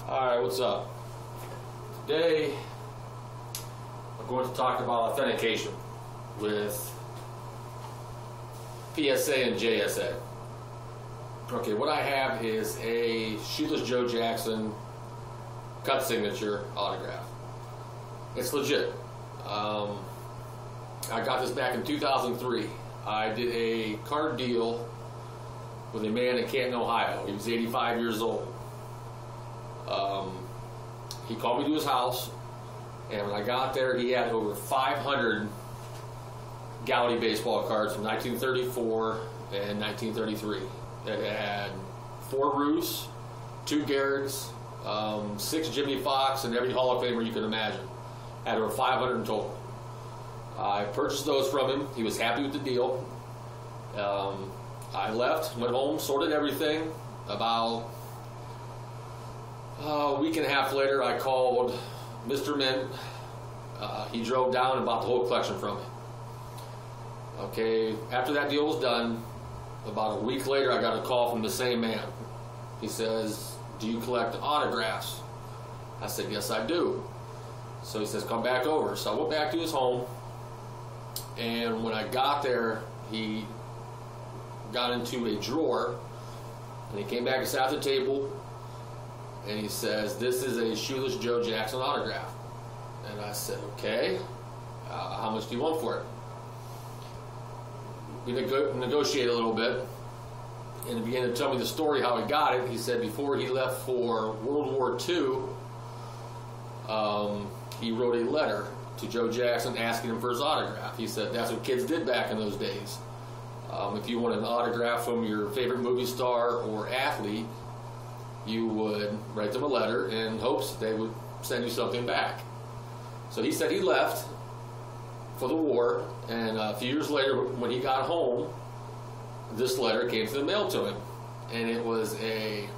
Alright, what's up? Today I'm going to talk about authentication with PSA and JSA. Okay, what I have is a Shoeless Joe Jackson cut signature autograph. It's legit. I got this back in 2003. I did a card deal with a man in Canton, Ohio. He was 85 years old. He called me to his house, and when I got there, he had over 500 Galaxy baseball cards from 1934 and 1933. It had 4 Roos, 2 Garrets, 6 Jimmy Fox, and every Hall of Famer you can imagine. Had over 500 in total. I purchased those from him. He was happy with the deal. I left, went home, sorted everything. About a week and a half later, I called Mr. Mint. He drove down and bought the whole collection from me. Okay, after that deal was done, about a week later, I got a call from the same man. He says, "Do you collect autographs?" I said, "Yes, I do." So he says, "Come back over." So I went back to his home, and when I got there, he got into a drawer, and he came back and sat at the table, and he says, "This is a Shoeless Joe Jackson autograph." And I said, "Okay, how much do you want for it?" We negotiated a little bit, and he began to tell me the story how he got it. He said before he left for World War II, he wrote a letter to Joe Jackson asking him for his autograph. He said that's what kids did back in those days. If you wanted an autograph from your favorite movie star or athlete, you would write them a letter in hopes they would send you something back. So he said he left for the war, and a few years later when he got home, this letter came to the mail to him, and it was a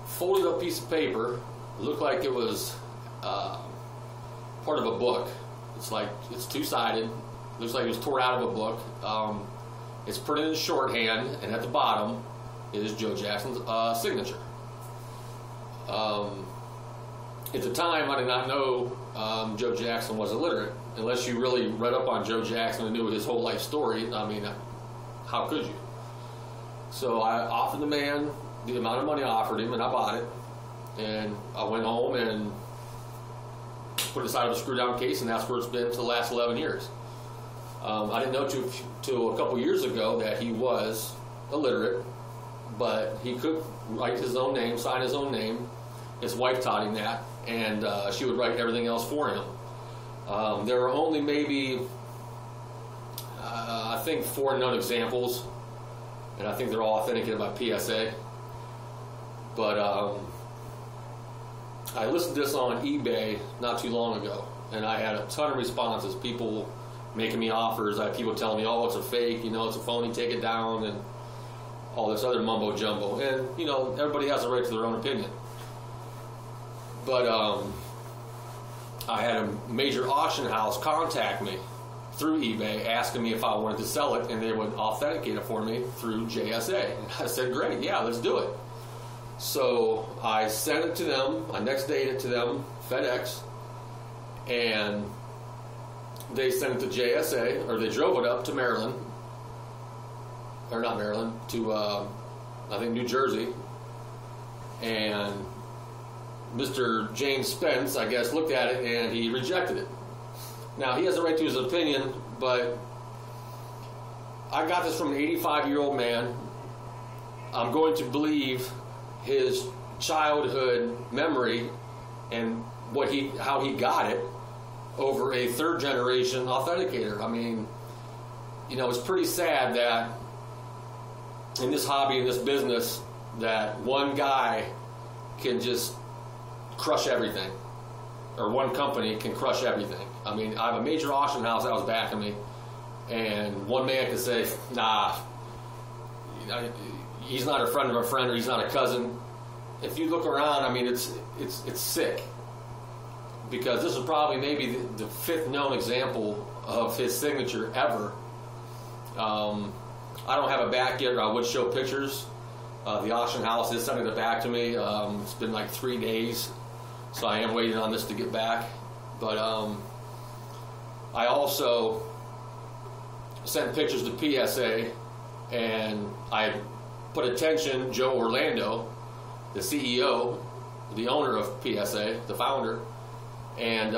folded up piece of paper. It looked like it was part of a book. It's two-sided. Looks like it was torn out of a book. It's printed in shorthand, and at the bottom is Joe Jackson's signature. At the time, I did not know Joe Jackson was illiterate. Unless you really read up on Joe Jackson and knew his whole life story, I mean, how could you? So I offered the man the amount of money I offered him, and I bought it. And I went home and put it inside of a screw-down case, and that's where it's been for the last 11 years. I didn't know till a couple years ago that he was illiterate, but he could write his own name, sign his own name. His wife taught him that, and she would write everything else for him. There are only maybe, I think, 4 known examples, and I think they're all authenticated by PSA. But I listed this on eBay not too long ago, and I had a ton of responses. People making me offers. I had people telling me, "Oh, it's a fake, it's a phony, take it down," and all this other mumbo jumbo. And everybody has a right to their own opinion. But I had a major auction house contact me through eBay asking me if I wanted to sell it, and they would authenticate it for me through JSA. And I said, "Great, yeah, let's do it." So I sent it to them. I next dated it to them, FedEx, and they sent it to JSA, or they drove it up to Maryland, or not Maryland, to I think New Jersey, and Mr. James Spence, I guess, looked at it and he rejected it. Now, he has a right to his opinion, but I got this from an 85-year-old man. I'm going to believe his childhood memory and how he got it over a third-generation authenticator. I mean, it's pretty sad that in this hobby, in this business, that one guy can just crush everything, or one company can crush everything. I mean, I have a major auction house that was backing me, and one man can say, "Nah, he's not a friend of a friend, or he's not a cousin." If you look around, I mean, it's sick, because this is probably maybe the 5th known example of his signature ever. I don't have it back yet, or I would show pictures, The auction house is sending it back to me. It's been like 3 days, so I am waiting on this to get back. But I also sent pictures to PSA, and I put attention Joe Orlando, the CEO, the owner of PSA, the founder, and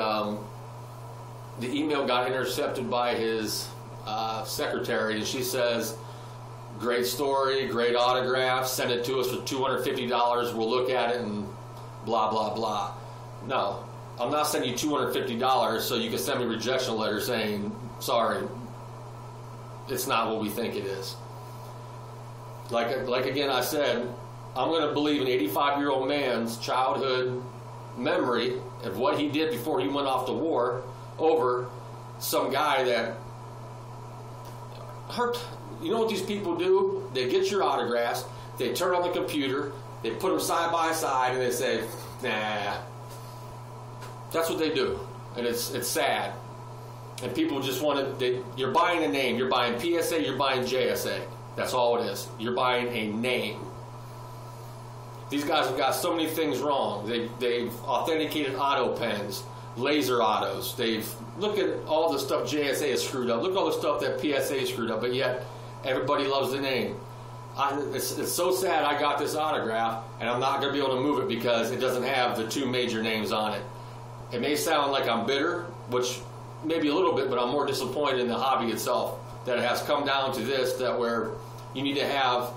the email got intercepted by his secretary, and she says, great story, great autograph, send it to us for $250, we'll look at it and blah, blah, blah. No, I'm not sending you $250 so you can send me a rejection letter saying, sorry, it's not what we think it is. Like again I said, I'm going to believe an 85-year-old man's childhood memory of what he did before he went off to war over some guy that hurt. You know what these people do? They get your autographs, they turn on the computer, they put them side by side, and they say, nah. That's what they do, and it's sad. And people just want to, you're buying a name. You're buying PSA, you're buying JSA. That's all it is. You're buying a name. These guys have got so many things wrong. They've authenticated auto pens, laser autos. Look at all the stuff JSA is screwed up. Look at all the stuff that PSA is screwed up, but yet everybody loves the name. It's so sad I got this autograph, and I'm not going to be able to move it because it doesn't have the two major names on it. It may sound like I'm bitter, which maybe a little bit, but I'm more disappointed in the hobby itself, that it has come down to this, that where you need to have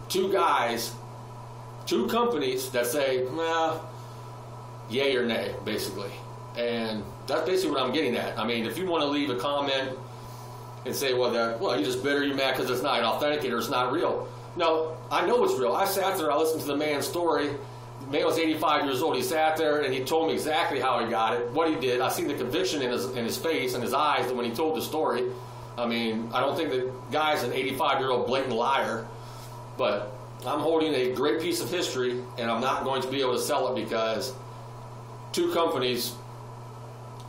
two guys, two companies that say, well, yay or nay, basically. And that's basically what I'm getting at. I mean, if you want to leave a comment and say, well, you're just bitter, you're mad because it's not an authenticator, it's not real. No, I know it's real. I sat there, I listened to the man's story. The man was 85 years old. He sat there and he told me exactly how he got it, what he did. I seen the conviction in his face and his eyes when he told the story. I mean, I don't think the guy's an 85-year-old blatant liar, but I'm holding a great piece of history, and I'm not going to be able to sell it because two companies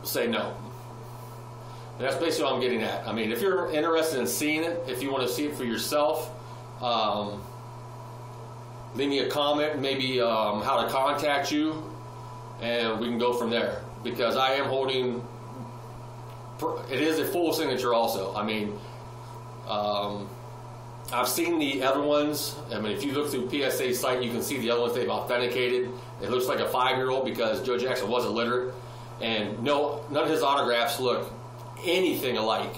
say no. And that's basically what I'm getting at. I mean, if you're interested in seeing it, if you want to see it for yourself, leave me a comment, maybe how to contact you, and we can go from there. Because I am holding, it is a full signature also. I mean, I've seen the other ones. I mean, if you look through PSA's site, you can see the other ones they've authenticated. It looks like a 5-year-old because Joe Jackson was illiterate. And no, none of his autographs look anything alike.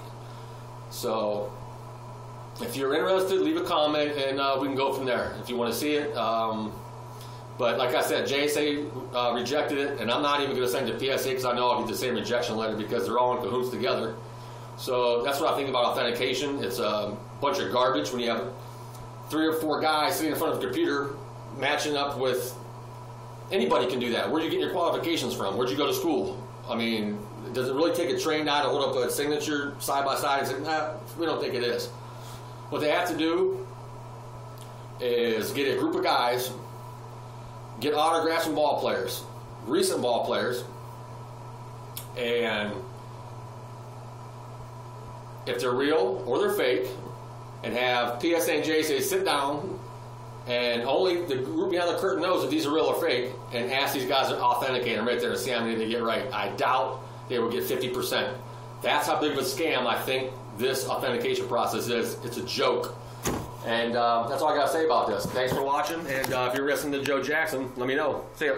So if you're interested, leave a comment and we can go from there if you want to see it. But like I said, JSA rejected it, and I'm not even going to send it to PSA because I know I'll get the same rejection letter because they're all in cahoots together. So that's what I think about authentication. It's a bunch of garbage when you have 3 or 4 guys sitting in front of a computer matching up with. Anybody can do that. Where are you getting your qualifications from? Where'd you go to school? I mean, does it really take a trained eye to hold up a signature side by side and say, nah, we don't think it is? What they have to do is get a group of guys, get autographs from ball players, recent ball players, and if they're real or they're fake, and have PSA and JSA sit down, and only the group behind the curtain knows if these are real or fake, and ask these guys to authenticate them right there and see how many they get right. I doubt they will get 50%. That's how big of a scam I think this authentication process is. It's a joke. And that's all I got to say about this. Thanks for watching, and if you're listening to Joe Jackson, let me know. See ya.